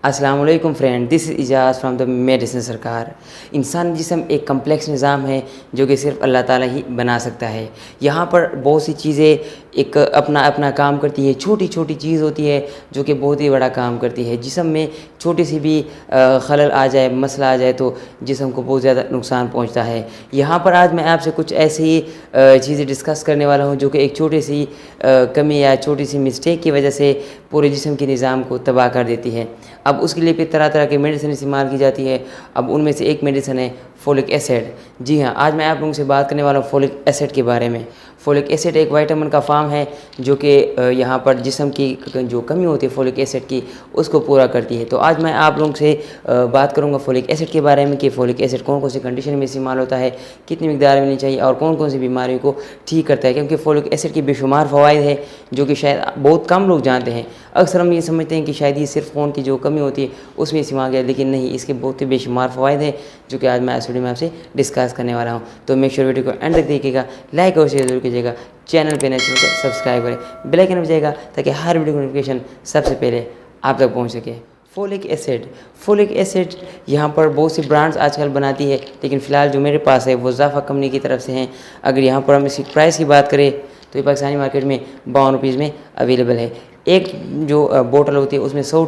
अस्सलाम वालेकुम friend, this is Ejaz from the medicine सरकार। इंसान जिस्म एक कम्प्लेक्स निज़ाम है जो कि सिर्फ अल्लाह ताला ही बना सकता है। यहाँ पर बहुत सी चीज़ें एक अपना अपना काम करती है। छोटी छोटी चीज़ होती है जो कि बहुत ही बड़ा काम करती है। जिस्म में छोटी सी भी खलल आ जाए, मसला आ जाए तो जिस्म को बहुत ज़्यादा नुकसान पहुँचता है। यहाँ पर आज मैं आपसे कुछ ऐसी चीज़ें डिस्कस करने वाला हूँ जो कि एक छोटी सी कमी या छोटी सी मिस्टेक की वजह से पूरे जिस्म के निज़ाम को तबाह कर देती है। अब उसके लिए फिर तरह तरह की मेडिसिन इस्तेमाल की जाती है। अब उनमें से एक मेडिसिन है फोलिक एसिड। जी हाँ, आज मैं आप लोगों से बात करने वाला हूँ फोलिक एसिड के बारे में। फोलिक एसिड एक विटामिन का फॉर्म है जो कि यहाँ पर जिस्म की जो कमी होती है फोलिक एसिड की, उसको पूरा करती है। तो आज मैं आप लोगों से बात करूँगा फोलिक एसिड के बारे में कि फोलिक एसिड कौन कौन सी कंडीशन में इस्तेमाल होता है, कितनी मिकदार मिलनी चाहिए और कौन कौन सी बीमारियों को ठीक करता है। क्योंकि फोलिक एसिड की बेशुमार फ़वाइद है जो कि शायद बहुत कम लोग जानते हैं। अक्सर हम ये समझते हैं कि शायद ये सिर्फ खून की जो कमी होती है उसमें इस्तेमाल किया, लेकिन नहीं, इसके बहुत ही बेशुमार फ़वाइद हैं जो कि आज मैं इस वीडियो में आपसे डिस्कस करने वाला हूँ। तो मेक श्योर वीडियो को एंड तक देखिएगा, लाइक और शेयर जरूर कीजिएगा, चैनल पे नए चैनल को सब्सक्राइब करें, बेल आइकन बजाइएगा ताकि हर वीडियो की नोटिफिकेशन सबसे पहले आप तक पहुँच सके। फोलिक एसिड यहाँ पर बहुत सी ब्रांड्स आजकल बनाती है, लेकिन फ़िलहाल जो मेरे पास है वो ज़ाफ़ा कंपनी की तरफ से हैं। अगर यहाँ पर हम इसकी प्राइस की बात करें तो ये पाकिस्तानी मार्केट में 52 रुपीज़ में अवेलेबल है। एक जो बोतल होती है उसमें 100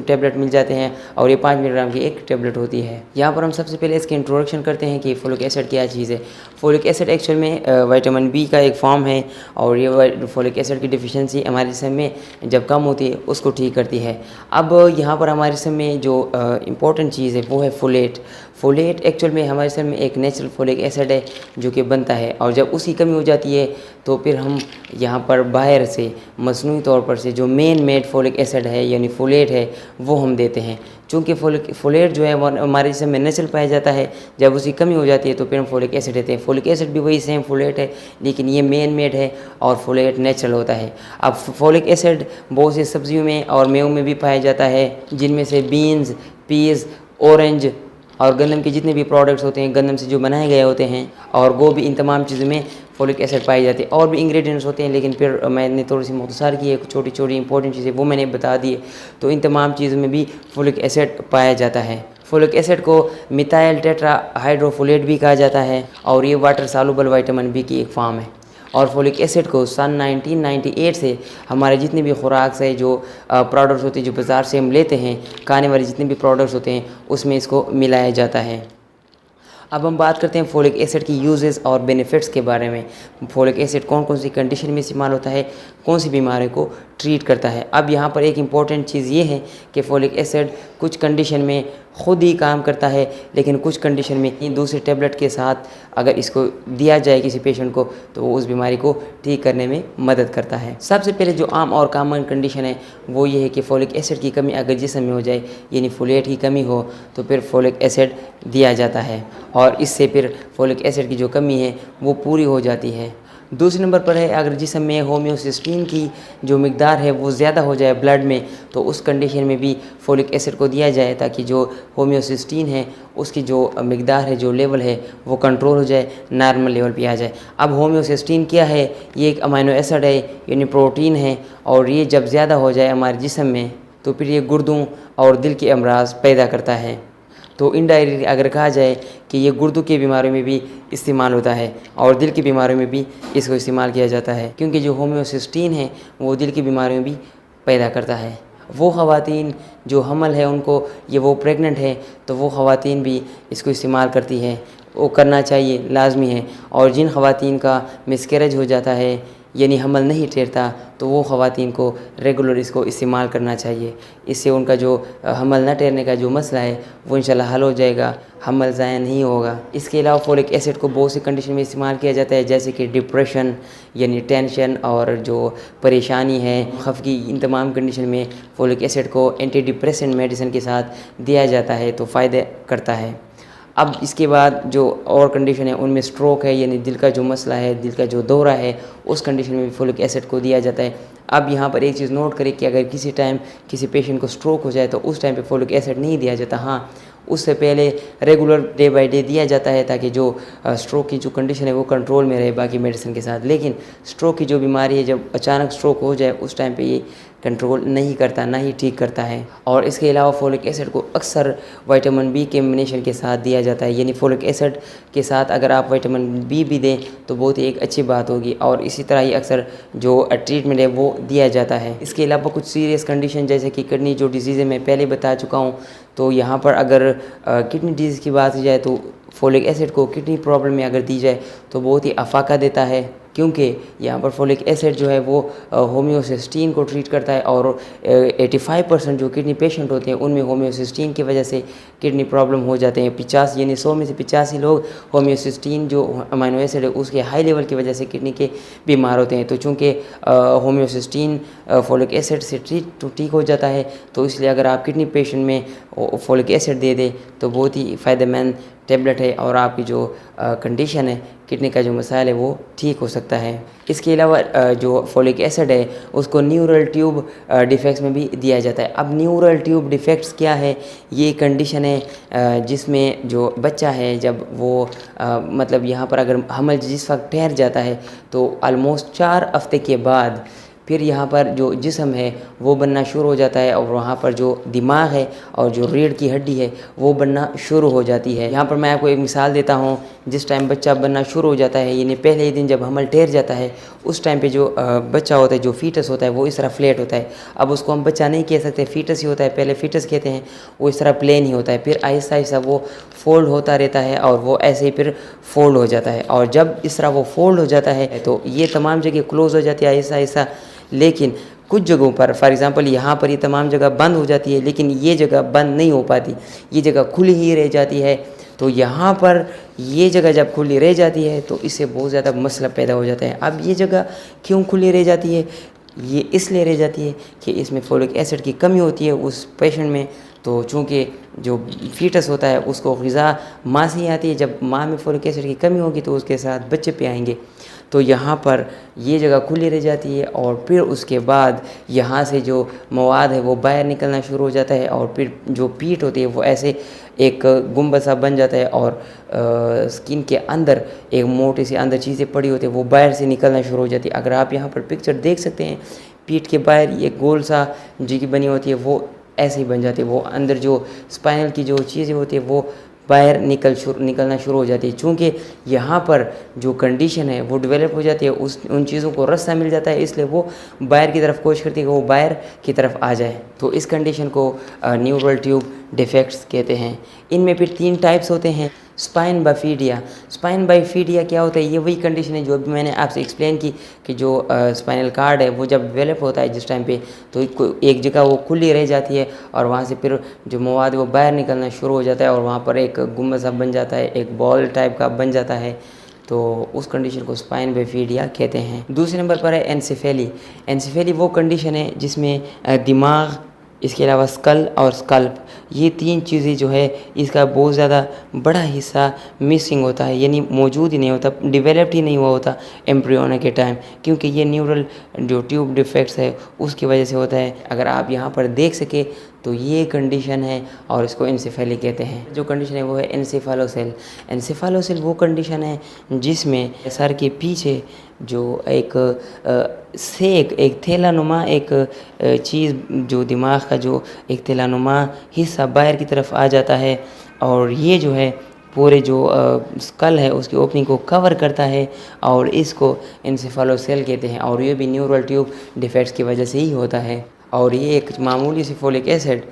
टेबलेट मिल जाते हैं और ये 5 मिलीग्राम की एक टेबलेट होती है। यहाँ पर हम सबसे पहले इसकी इंट्रोडक्शन करते हैं कि फोलिक एसिड क्या चीज़ है। फोलिक एसिड एक्चुअल में विटामिन बी का एक फॉर्म है और ये फोलिक एसिड की डिफिशिएंसी हमारे जिस्म में जब कम होती है उसको ठीक करती है। अब यहाँ पर हमारे जिस्म में जो इम्पोर्टेंट चीज़ है वो है फोलेट एक्चुअल में हमारे जिस्म में एक नेचुरल फोलिक एसिड है जो कि बनता है, और जब उसकी कमी हो जाती है तो फिर हम यहाँ पर बाहर से मसनूई तौर पर से जो मेन मेड फोलिक एसिड है यानी फोलेट है वो हम देते हैं। चूँकि फोलेट जो है वो हमारे जिस्म में नेचुरल पाया जाता है, जब उसकी कमी हो जाती है तो फिर हम फोलिक एसिड देते हैं। फोलिक एसिड भी वही सेम फोलेट है, लेकिन ये मेन मेड है और फोलेट नेचुरल होता है। अब फोलिक एसिड बहुत सी सब्जियों में और मेवों में भी पाया जाता है, जिनमें से बीन्स, पीज़, ऑरेंज और गंदम के जितने भी प्रोडक्ट्स होते हैं, गंदम से जो बनाए गए होते हैं, और गोभी, इन तमाम चीज़ों में फोलिक एसिड पाई जाती है। और भी इंग्रेडिएंट्स होते हैं, लेकिन फिर मैंने थोड़ी सी मुख्तसर की है, छोटी छोटी इंपॉर्टेंट चीज़ें वो मैंने बता दी है। तो इन तमाम चीज़ों में भी फोलिक एसिड पाया जाता है। फोलिक एसिड को मिथाइल टेट्रा हाइड्रोफोलेट भी कहा जाता है और ये वाटर सॉल्युबल विटामिन बी की एक फॉर्म है। और फोलिक एसिड को सन 1998 से हमारे जितने भी खुराक से जो प्रोडक्ट्स होते हैं, जो बाज़ार से हम लेते हैं, खाने वाले जितने भी प्रोडक्ट्स होते हैं, उसमें इसको मिलाया जाता है। अब हम बात करते हैं फोलिक एसिड की यूजेस और बेनिफिट्स के बारे में। फोलिक एसिड कौन कौन सी कंडीशन में इस्तेमाल होता है, कौन सी बीमारी को ट्रीट करता है। अब यहाँ पर एक इम्पॉर्टेंट चीज़ ये है कि फोलिक एसिड कुछ कंडीशन में ख़ुद ही काम करता है, लेकिन कुछ कंडीशन में दूसरे टेबलेट के साथ अगर इसको दिया जाए किसी पेशेंट को तो वो उस बीमारी को ठीक करने में मदद करता है। सबसे पहले जो आम और कॉमन कंडीशन है वो ये है कि फोलिक एसिड की कमी अगर जिस्म में हो जाए, यानी फोलेट की कमी हो, तो फिर फोलिक एसिड दिया जाता है और इससे फिर फोलिक एसिड की जो कमी है वो पूरी हो जाती है। दूसरे नंबर पर है अगर जिस्म में होम्योसिस्टीन की जो मिकदार है वो ज़्यादा हो जाए ब्लड में, तो उस कंडीशन में भी फोलिक एसिड को दिया जाए ताकि जो होम्योसिस्टीन है उसकी जो मिकदार है, जो लेवल है, वो कंट्रोल हो जाए, नॉर्मल लेवल पे आ जाए। अब होम्योसिस्टीन क्या है? ये एक अमीनो एसिड है यानी प्रोटीन है, और ये जब ज़्यादा हो जाए हमारे जिस्म में तो फिर ये गुर्दों और दिल के अमराज पैदा करता है। तो इनडायरेक्टली अगर कहा जाए कि ये गुर्दों की बीमारियों में भी इस्तेमाल होता है और दिल की बीमारियों में भी इसको इस्तेमाल किया जाता है, क्योंकि जो होम्योसिस्टीन है वो दिल की बीमारियों में भी पैदा करता है। वो ख़वातीन जो हमल है उनको, ये वो प्रेग्नेंट है तो वो ख़वातीन भी इसको इस्तेमाल करती है, वो करना चाहिए, लाजमी है। और जिन ख़वातीन का मिसकैरेज हो जाता है यानी हमल नहीं ठहरता, तो वो ख़वातीन को रेगुलर इसको इस्तेमाल करना चाहिए। इससे उनका जो हमल न ठहरने का जो मसला है वो इंशाल्लाह हल हो जाएगा, हमल ज़ाया नहीं होगा। इसके अलावा फोलिक एसिड को बहुत सी कंडीशन में इस्तेमाल किया जाता है, जैसे कि डिप्रेशन यानी टेंशन और जो परेशानी है, खफगी, इन तमाम कंडीशन में फोलिक एसिड को एंटी डिप्रेसेंट मेडिसिन के साथ दिया जाता है तो फ़ायदे करता है। अब इसके बाद जो और कंडीशन है उनमें स्ट्रोक है यानी दिल का जो मसला है, दिल का जो दौरा है, उस कंडीशन में भी फोलिक एसिड को दिया जाता है। अब यहाँ पर एक चीज़ नोट करें कि अगर किसी टाइम किसी पेशेंट को स्ट्रोक हो जाए तो उस टाइम पे फोलिक एसिड नहीं दिया जाता। हाँ, उससे पहले रेगुलर डे बाय डे दिया जाता है ताकि जो स्ट्रोक की जो कंडीशन है वो कंट्रोल में रहे बाकी मेडिसिन के साथ। लेकिन स्ट्रोक की जो बीमारी है, जब अचानक स्ट्रोक हो जाए उस टाइम पे ये कंट्रोल नहीं करता, ना ही ठीक करता है। और इसके अलावा फोलिक एसिड को अक्सर विटामिन बी के कॉम्बिनेशन के साथ दिया जाता है, यानी फोलिक एसिड के साथ अगर आप विटामिन बी भी दें तो बहुत ही एक अच्छी बात होगी। और इसी तरह ही अक्सर जो ट्रीटमेंट है वो दिया जाता है। इसके अलावा कुछ सीरियस कंडीशन जैसे कि किडनी जो डिजीज़ है मैं पहले बता चुका हूँ, तो यहाँ पर अगर किडनी डिजीज़ की बात की जाए तो फोलिक एसिड को किडनी प्रॉब्लम में अगर दी जाए तो बहुत ही अफाका देता है, क्योंकि यहाँ पर फोलिक एसिड जो है वो होम्योसिस्टीन को ट्रीट करता है। और 85% जो किडनी पेशेंट होते हैं उनमें होम्योसिस्टीन की वजह से किडनी प्रॉब्लम हो जाते हैं। 50 यानी 100 में से 85 लोग होम्योसिस्टीन जो अमीनो एसिड है उसके हाई लेवल की वजह से किडनी के बीमार होते हैं। तो चूँकि होम्योसिस्टीन फोलिक एसिड से ठीक हो जाता है, तो इसलिए अगर आप किडनी पेशेंट में फोलिक एसिड दे दें तो बहुत ही फ़ायदेमंद टेबलेट है और आपकी जो कंडीशन है किडनी का जो मसाइल है वो ठीक हो सकता है। इसके अलावा जो फोलिक एसिड है उसको न्यूरल ट्यूब डिफेक्ट्स में भी दिया जाता है। अब न्यूरल ट्यूब डिफेक्ट्स क्या है? ये कंडीशन है जिसमें जो बच्चा है जब वो मतलब यहाँ पर अगर हमल जिस वक्त ठहर जाता है तो ऑलमोस्ट 4 हफ्ते के बाद फिर यहाँ पर जो जिस्म है वो बनना शुरू हो जाता है, और वहाँ पर जो दिमाग है और जो रीढ़ की हड्डी है वो बनना शुरू हो जाती है। यहाँ पर मैं आपको एक मिसाल देता हूँ। जिस टाइम बच्चा बनना शुरू हो जाता है, यानी पहले ही दिन जब हमल ठहर जाता है, उस टाइम पे जो बच्चा होता है, जो फीटस होता है, वो इस तरह फ्लैट होता है। अब उसको हम बच्चा नहीं कह सकते, फीटस ही होता है, पहले फीटस कहते हैं। वो इस तरह प्लेन ही होता है, फिर आहिस्ता आहिस्ता वो फोल्ड होता रहता है और वो ऐसे ही फिर फोल्ड हो जाता है। और जब इस तरह वो फोल्ड हो जाता है तो ये तमाम जगह क्लोज़ हो जाती है आहिस्ता आहिस्ता। लेकिन कुछ जगहों पर फॉर एग्ज़ाम्पल यहाँ पर ये तमाम जगह बंद हो जाती है, लेकिन ये जगह बंद नहीं हो पाती, ये जगह खुली ही रह जाती है। तो यहाँ पर ये जगह जब खुली रह जाती है तो इससे बहुत ज़्यादा मसला पैदा हो जाता है। अब ये जगह क्यों खुली रह जाती है? ये इसलिए रह जाती है कि इसमें फोलिक एसिड की कमी होती है उस पेशेंट में। तो चूँकि जो फीटस होता है उसको ग़िज़ा माँ से ही आती है, जब माँ में फोलिक एसिड की कमी होगी तो उसके साथ बच्चे पे आएंगे। तो यहाँ पर ये जगह खुली रह जाती है और फिर उसके बाद यहाँ से जो मवाद है वो बाहर निकलना शुरू हो जाता है, और फिर जो पीठ होती है वो ऐसे एक गुंबद सा बन जाता है, और स्किन के अंदर एक मोटी सी अंदर चीज़ें पड़ी होती है वो बाहर से निकलना शुरू हो जाती है। अगर आप यहाँ पर पिक्चर देख सकते हैं, पीठ के बाहर ये गोल सा जगह बनी होती है वो ऐसे ही बन जाती है। वो अंदर जो स्पाइनल की जो चीज़ें होती है वो बाहर निकलना शुरू हो जाती है। चूँकि यहाँ पर जो कंडीशन है वो डेवलप हो जाती है, उन चीज़ों को रास्ता मिल जाता है, इसलिए वो बाहर की तरफ कोशिश करती है कि वो बाहर की तरफ आ जाए। तो इस कंडीशन को न्यूरल ट्यूब डिफेक्ट्स कहते हैं। इनमें फिर 3 टाइप्स होते हैं। स्पाइन बाइफिडिया। स्पाइन बाइफिडिया क्या होता है? ये वही कंडीशन है जो अभी मैंने आपसे एक्सप्लेन की कि जो स्पाइनल कार्ड है वो जब डेवलप होता है जिस टाइम पे, तो एक जगह वो खुली रह जाती है और वहाँ से फिर जो मवाद वो बाहर निकलना शुरू हो जाता है और वहाँ पर एक गुम्बद सा बन जाता है, एक बॉल टाइप का बन जाता है। तो उस कंडीशन को स्पाइन बाइफिडिया कहते हैं। दूसरे नंबर पर है एनसेफेली। एनसेफेली वो कंडीशन है जिसमें दिमाग, इसके अलावा स्कल और स्कल्प, ये 3 चीज़ें जो है इसका बहुत ज़्यादा बड़ा हिस्सा मिसिंग होता है, यानी मौजूद ही नहीं होता, डेवलप्ड ही नहीं हुआ होता एम्ब्रियोनिक के टाइम, क्योंकि ये न्यूरल जो ट्यूब डिफेक्ट्स है उसकी वजह से होता है। अगर आप यहाँ पर देख सके तो ये कंडीशन है और इसको एनसेफेली कहते हैं। जो कंडीशन है वो है एनसेफालोसेल। एनसेफालोसेल वो कंडीशन है जिसमें सर के पीछे जो एक एक थैलानुमा एक चीज़, जो दिमाग का जो एक थैलानुमा हिस्सा बाहर की तरफ आ जाता है, और ये जो है पूरे जो स्कल है उसकी ओपनिंग को कवर करता है, और इसको एनसेफालोसेल कहते हैं। और ये भी न्यूरल ट्यूब डिफेक्ट्स की वजह से ही होता है। और ये एक मामूली सी फोलिक एसिड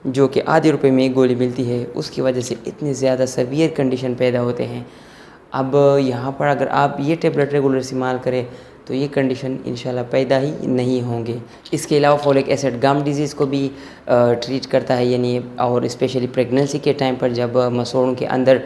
जो कि आधे रुपए में एक गोली मिलती है, उसकी वजह से इतने ज़्यादा सवियर कंडीशन पैदा होते हैं। अब यहाँ पर अगर आप ये टेबलेट रेगुलर इस्तेमाल करें तो ये कंडीशन इंशाल्लाह पैदा ही नहीं होंगे। इसके अलावा फोलिक एसिड गम डिजीज़ को भी ट्रीट करता है, यानी और स्पेशली प्रेगनेंसी के टाइम पर जब मसूड़ों के अंदर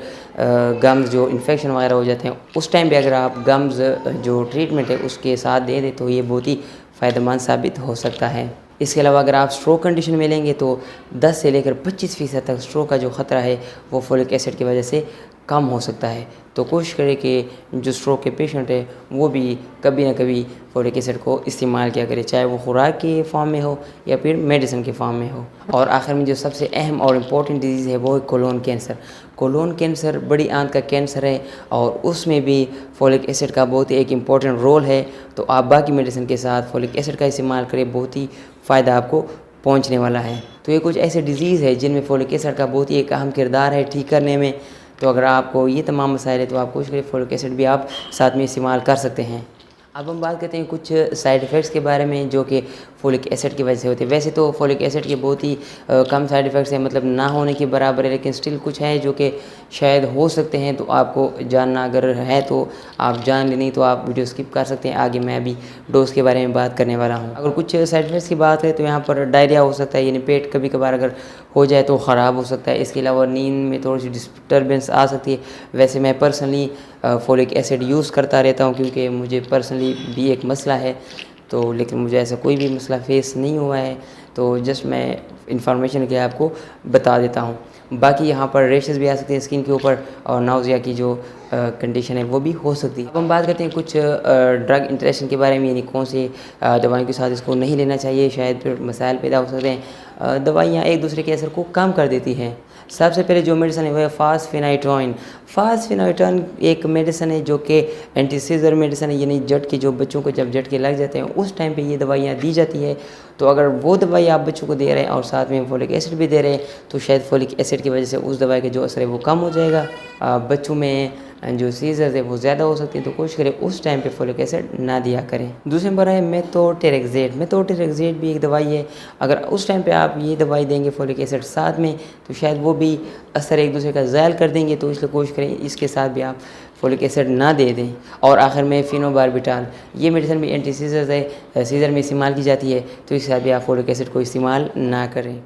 गम्स जो इन्फेक्शन वगैरह हो जाते हैं, उस टाइम पे अगर आप गम्स जो ट्रीटमेंट है उसके साथ दे दें तो ये बहुत ही फ़ायदेमंद साबित हो सकता है। इसके अलावा अगर आप स्ट्रोक कंडीशन में लेंगे तो 10 से लेकर 25% तक स्ट्रोक का जो ख़तरा है वो फोलिक एसिड की वजह से कम हो सकता है। तो कोशिश करें कि जो स्ट्रोक के पेशेंट है वो भी कभी ना कभी फोलिक एसिड को इस्तेमाल किया करें, चाहे वो खुराक के फॉर्म में हो या फिर मेडिसिन के फॉर्म में हो। और आखिर में जो सबसे अहम और इम्पॉर्टेंट डिजीज़ है वो है कोलोन कैंसर। कोलोन कैंसर बड़ी आंत का कैंसर है और उसमें भी फोलिक एसिड का बहुत ही एक इम्पॉर्टेंट रोल है। तो आप बाकी मेडिसिन के साथ फोलिक एसिड का इस्तेमाल करें, बहुत ही फ़ायदा आपको पहुंचने वाला है। तो ये कुछ ऐसे डिज़ीज़ है जिनमें फोलिक एसिड का बहुत ही एक अहम किरदार है ठीक करने में। तो अगर आपको ये तमाम मसाइल है तो आप कोशिश करें फोलिक एसिड भी आप साथ में इस्तेमाल कर सकते हैं। अब हम बात करते हैं कुछ साइड इफ़ेक्ट्स के बारे में जो कि फोलिक एसिड की वजह से होते हैं। वैसे तो फोलिक एसिड के बहुत ही कम साइड इफ़ेक्ट्स हैं, मतलब ना होने के बराबर है, लेकिन स्टिल कुछ हैं जो कि शायद हो सकते हैं। तो आपको जानना अगर है तो आप जान लें, नहीं तो आप वीडियो स्किप कर सकते हैं। आगे मैं अभी डोज़ के बारे में बात करने वाला हूँ। अगर कुछ साइड इफ़ेक्ट्स की बात करें तो यहाँ पर डायरिया हो सकता है, यानी पेट कभी कभार अगर हो जाए तो ख़राब हो सकता है। इसके अलावा नींद में थोड़ी सी डिस्टर्बेंस आ सकती है। वैसे मैं पर्सनली फोलिक एसिड यूज़ करता रहता हूँ क्योंकि मुझे पर्सनली भी एक मसला है, तो लेकिन मुझे ऐसा कोई भी मसला फेस नहीं हुआ है। तो जस्ट मैं इंफॉर्मेशन के लिए आपको बता देता हूँ। बाकी यहाँ पर रेशेस भी आ सकते हैं स्किन के ऊपर, और नाउजिया की जो कंडीशन है वो भी हो सकती है। अब हम बात करते हैं कुछ ड्रग इंटरेक्शन के बारे में, यानी कौन से दवाइयों के साथ इसको नहीं लेना चाहिए, शायद फिर मसाइल पैदा हो सकते हैं। दवाइयाँ एक दूसरे के असर को कम कर देती हैं। सबसे पहले जो मेडिसिन है वो है फास्फेनाइट्रोइन। फास्फेनाइट्रोइन एक मेडिसिन है जो कि एंटी सीजर मेडिसिन है, यानी झटके जो बच्चों को जब झटके लग जाते हैं उस टाइम पे ये दवाइयाँ दी जाती है। तो अगर वो दवाई आप बच्चों को दे रहे हैं और साथ में फोलिक एसिड भी दे रहे हैं तो शायद फोलिक एसिड की वजह से उस दवाई का जो असर है वो कम हो जाएगा। बच्चों में जो सीजर्स है वो ज़्यादा हो सकती है, तो कोशिश करें उस टाइम पे फोलिक एसिड ना दिया करें। दूसरे नंबर है मेथोट्रेक्सेट। मेथोट्रेक्सेट भी एक दवाई है, अगर उस टाइम पे आप ये दवाई देंगे फोलिक एसिड साथ में तो शायद वो भी असर एक दूसरे का ज़ायल कर देंगे, तो इसलिए कोशिश करें इसके साथ भी आप फोलिक एसिड ना दे दें। और आखिर में फिनोबार्बिटाल, ये मेडिसिन भी एंटी सीजर्स है, सीजर में इस्तेमाल की जाती है, तो इसके साथ भी आप फोलिक एसिड को इस्तेमाल ना करें।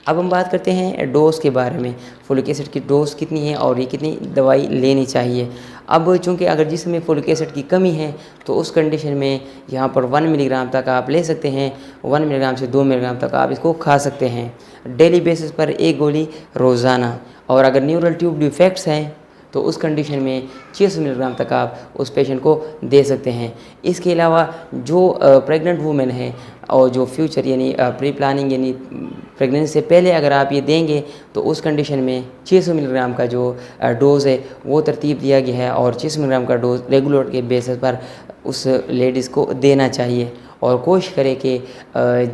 अब हम बात करते हैं डोज़ के बारे में, फोलिक एसिड की डोज़ कितनी है और ये कितनी दवाई लेनी चाहिए। अब चूँकि अगर जिसमें फोलिक एसिड की कमी है तो उस कंडीशन में यहाँ पर 1 मिलीग्राम तक आप ले सकते हैं, 1 मिलीग्राम से 2 मिलीग्राम तक आप इसको खा सकते हैं डेली बेसिस पर, एक गोली रोज़ाना। और अगर न्यूरल ट्यूब डिफेक्ट्स हैं तो उस कंडीशन में 600 मिलीग्राम तक आप उस पेशेंट को दे सकते हैं। इसके अलावा जो प्रेग्नेंट वूमेन है और जो फ्यूचर यानी प्री प्लानिंग यानी प्रेगनेंसी से पहले अगर आप ये देंगे तो उस कंडीशन में 600 मिलीग्राम का जो डोज़ है वो तरतीब दिया गया है, और 600 मिलीग्राम का डोज़ रेगुलर के बेसिस पर उस लेडीज़ को देना चाहिए। और कोशिश करें कि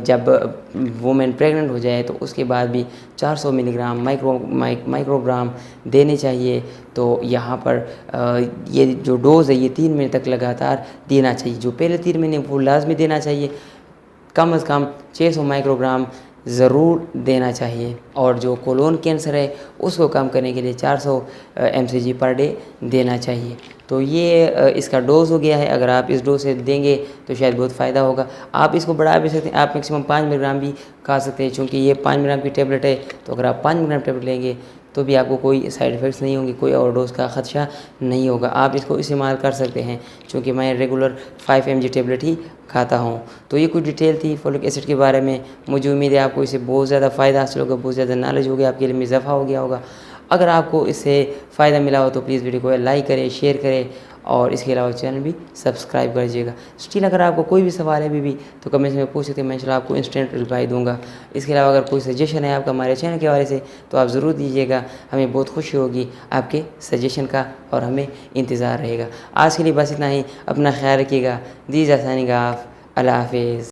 जब वुमेन प्रेग्नेंट हो जाए तो उसके बाद भी 400 मिलीग्राम माइक्रोग्राम देने चाहिए। तो यहाँ पर ये जो डोज़ है ये 3 महीने तक लगातार देना चाहिए। जो पहले 3 महीने वो लाजमी देना चाहिए, कम से कम 600 माइक्रोग्राम ज़रूर देना चाहिए। और जो कोलोन कैंसर है उसको कम करने के लिए 400 mcg पर डे देना चाहिए। तो ये इसका डोज़ हो गया है। अगर आप इस डोज से देंगे तो शायद बहुत फ़ायदा होगा। आप इसको बढ़ा भी सकते हैं, आप मैक्सिमम 5 मिलीग्राम भी खा सकते हैं, क्योंकि ये 5 मिलीग्राम की टेबलेट है। तो अगर आप 5 मिलीग्राम टेबलेट लेंगे तो भी आपको कोई साइड इफ़ेक्ट्स नहीं होंगे, कोई ओवरडोज़ का ख़दशा नहीं होगा। आप इसको इस्तेमाल कर सकते हैं, क्योंकि मैं रेगुलर 5 mg टेबलेट ही खाता हूँ। तो ये कुछ डिटेल थी फोलिक एसिड के बारे में। मुझे उम्मीद है आपको इससे बहुत ज़्यादा फ़ायदा हासिल होगा, बहुत ज़्यादा नॉलेज हो गया, आपके लिए में इजाफा हो गया होगा। अगर आपको इससे फ़ायदा मिला हो तो प्लीज़ वीडियो को लाइक करें, शेयर करें, और इसके अलावा चैनल भी सब्सक्राइब कर दीजिएगा। स्टिल अगर आपको कोई भी सवाल है भी तो कमेंट्स में पूछ सकते हैं, मैं इंशाल्लाह आपको इंस्टेंट रिप्लाई दूंगा। इसके अलावा अगर कोई सजेशन है आपका हमारे चैनल के हवाले से तो आप ज़रूर दीजिएगा, हमें बहुत खुशी होगी आपके सजेशन का और हमें इंतज़ार रहेगा। आज के लिए बस इतना ही, अपना ख्याल रखिएगा। दीजिए साइनिंग ऑफ, अल्लाह हाफिज़।